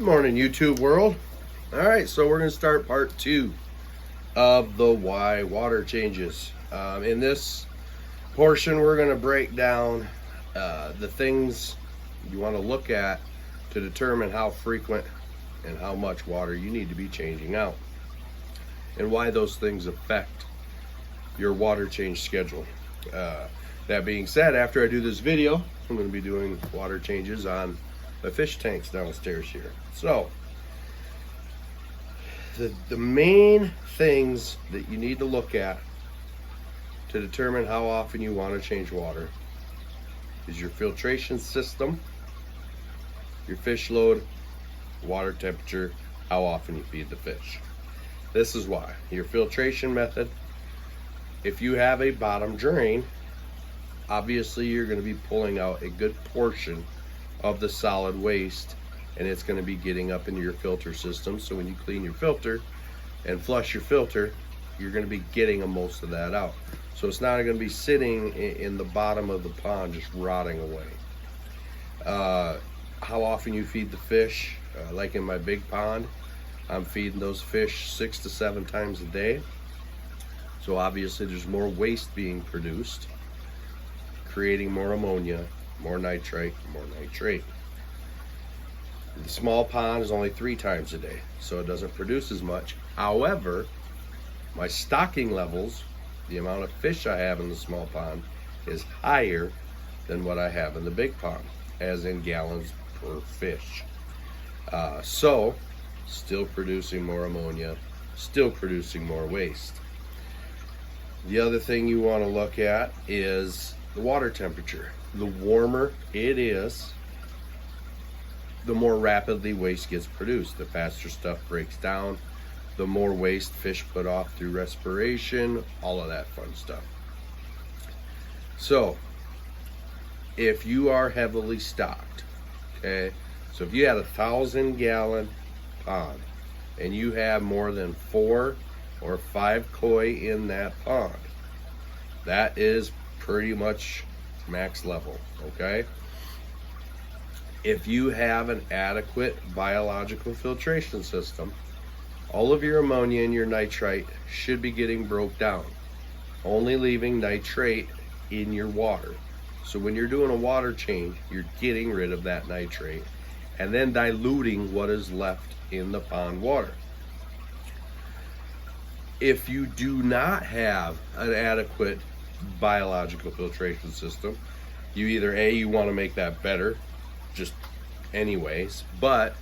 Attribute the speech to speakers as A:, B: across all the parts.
A: Morning, YouTube world. All right, so we're going to start part 2 of the why water changes. In this portion, we're going to break down the things you want to look at to determine how frequent and how much water you need to be changing out, and why those things affect your water change schedule. That being said, after I do this video, I'm going to be doing water changes on the fish tanks downstairs here. So the main things that you need to look at to determine how often you want to change water is your filtration system, your fish load, water temperature, how often you feed the fish. This is why. Your filtration method, if you have a bottom drain, obviously you're going to be pulling out a good portion of the solid waste, and it's going to be getting up into your filter system. So when you clean your filter and flush your filter, you're going to be getting most of that out. So it's not going to be sitting in the bottom of the pond just rotting away. How often you feed the fish, like in my big pond, I'm feeding those fish 6 to 7 times a day. So obviously there's more waste being produced, creating more ammonia, more nitrite, more nitrate. The small pond is only 3 times a day, so it doesn't produce as much. However, my stocking levels, the amount of fish I have in the small pond, is higher than what I have in the big pond, as in gallons per fish. So, still producing more ammonia, still producing more waste. The other thing you want to look at is the water temperature. The warmer it is, the more rapidly waste gets produced. The faster stuff breaks down, the more waste fish put off through respiration, all of that fun stuff. So, if you are heavily stocked, okay, so if you had a 1,000-gallon pond and you have more than 4 or 5 koi in that pond, that is pretty much max level, okay? If you have an adequate biological filtration system, all of your ammonia and your nitrite should be getting broke down, only leaving nitrate in your water. So when you're doing a water change, you're getting rid of that nitrate and then diluting what is left in the pond water. If you do not have an adequate biological filtration system, you either you want to make that better just anyways, but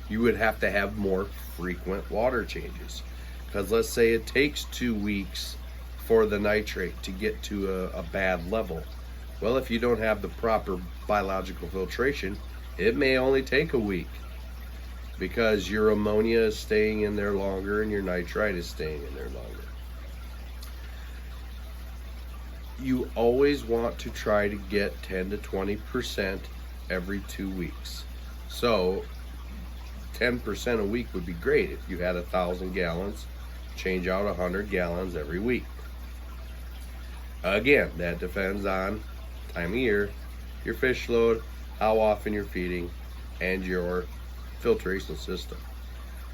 A: you would have to have more frequent water changes, because let's say it takes 2 weeks for the nitrate to get to a bad level. Well, if you don't have the proper biological filtration, it may only take a week, because your ammonia is staying in there longer and your nitrite is staying in there longer. You always want to try to get 10 to 20% every 2 weeks. So 10% a week would be great. If you had 1,000 gallons, change out 100 gallons every week. Again, that depends on time of year, your fish load, how often you're feeding, and your filtration system.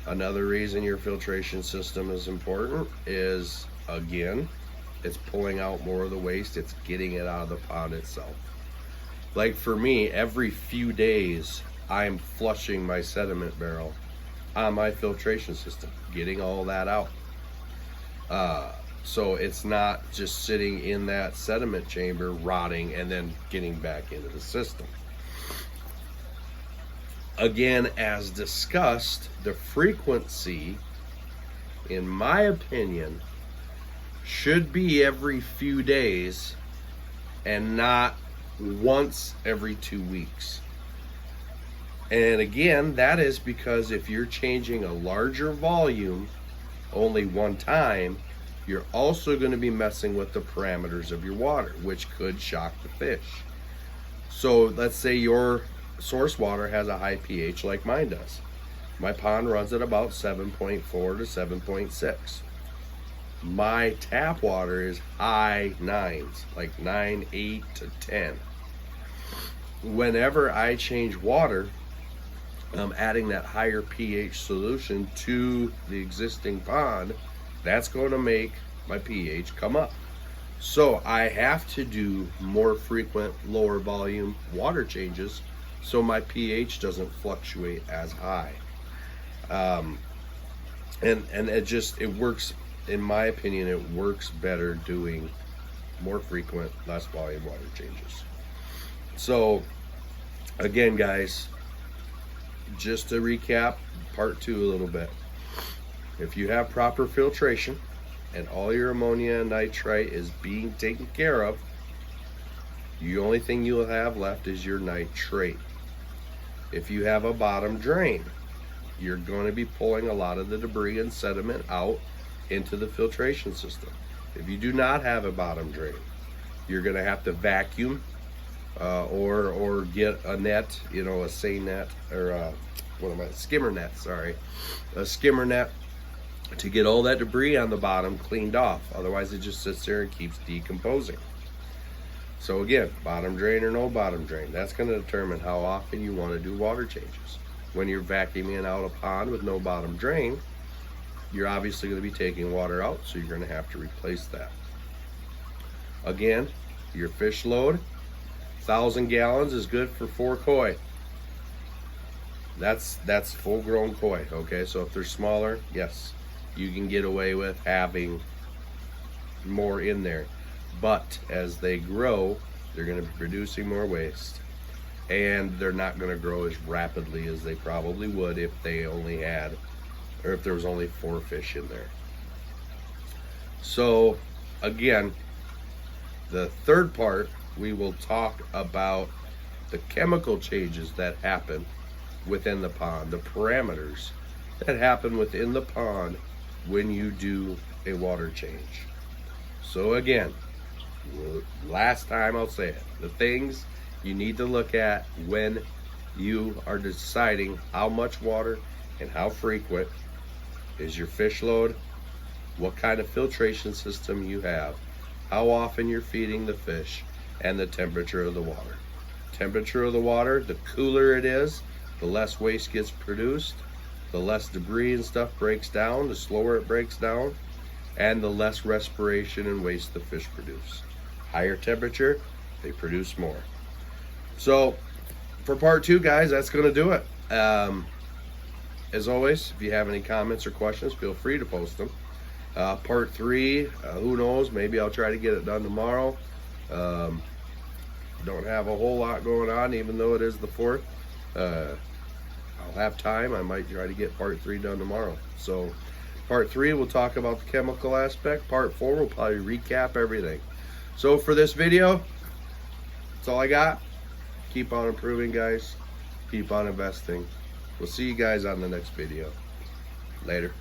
A: Another reason your filtration system is important is, again, it's pulling out more of the waste, it's getting it out of the pond itself. Like for me, every few days, I'm flushing my sediment barrel on my filtration system, getting all that out. So it's not just sitting in that sediment chamber, rotting, and then getting back into the system. Again, as discussed, the frequency, in my opinion, should be every few days and not once every 2 weeks. And again, that is because if you're changing a larger volume only one time, you're also going to be messing with the parameters of your water, which could shock the fish. So let's say your source water has a high pH like mine does. My pond runs at about 7.4 to 7.6. My tap water is high 9s, like 9, 8 to 10. Whenever I change water, adding that higher pH solution to the existing pond, that's going to make my pH come up. So I have to do more frequent lower volume water changes so my pH doesn't fluctuate as high. And it works, in my opinion, it works better doing more frequent, less volume water changes. So again, guys, just to recap part 2 a little bit. If you have proper filtration and all your ammonia and nitrite is being taken care of, the only thing you'll have left is your nitrate. If you have a bottom drain, you're going to be pulling a lot of the debris and sediment out into the filtration system. If you do not have a bottom drain, you're going to have to vacuum or get a net, you know, a seine net, or skimmer net, sorry, a skimmer net, to get all that debris on the bottom cleaned off. Otherwise it just sits there and keeps decomposing. So again, bottom drain or no bottom drain, that's going to determine how often you want to do water changes. When you're vacuuming out a pond with no bottom drain, you're obviously going to be taking water out, so you're going to have to replace that. Again, your fish load, 1,000 gallons is good for 4 koi. That's full grown koi. Okay, so if they're smaller, yes, you can get away with having more in there, but as they grow, they're going to be producing more waste, and they're not going to grow as rapidly as they probably would if they only had, or if there was only 4 fish in there. So again, the third part, we will talk about the chemical changes that happen within the pond, the parameters that happen within the pond when you do a water change. So again, last time I'll say it, the things you need to look at when you are deciding how much water and how frequent is your fish load, what kind of filtration system you have, how often you're feeding the fish, and the temperature of the water. Temperature of the water, the cooler it is, the less waste gets produced, the less debris and stuff breaks down, the slower it breaks down, and the less respiration and waste the fish produce. Higher temperature, they produce more. So for part 2, guys, that's going to do it. As always, if you have any comments or questions, feel free to post them. Part 3, who knows, maybe I'll try to get it done tomorrow. Don't have a whole lot going on, even though it is the 4th. I'll have time. I might try to get part 3 done tomorrow. So part 3, we'll talk about the chemical aspect. Part 4, we'll probably recap everything. So for this video, that's all I got. Keep on improving, guys. Keep on investing. We'll see you guys on the next video. Later.